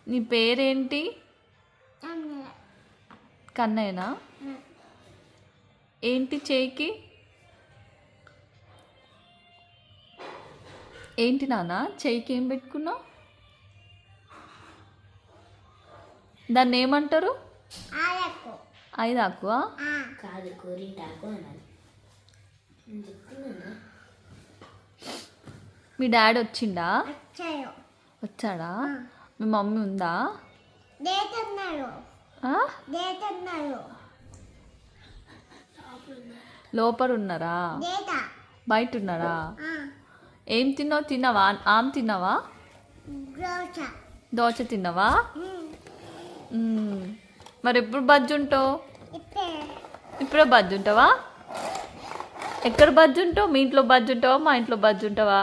నీ పేరేంటి? కన్నయ్యనా? ఏంటి చేయికి? ఏంటి నాన్న చేయికి ఏం పెట్టుకున్నావు? దాన్ని ఏమంటారు? ఐదాకువా? కాదు, గోరింటాకు అన్నది. మీ డాడీ వచ్చిండా? వచ్చాడా? మీ మమ్మీ ఉందా? ఆ? లోపల ఉన్నారా? బయట ఉన్నారా? ఏం తిన్నావు? తిన్నావా? ఆమ్ తిన్నావా? దోశ తిన్నావా? మరి ఎప్పుడు బజ్జు ఉంటావు? ఇప్పుడే బజ్జు ఉంటావా? ఎక్కడ బజ్జు ఉంటావు? మీ ఇంట్లో బజ్జు ఉంటావా? మా ఇంట్లో బజ్జు ఉంటావా?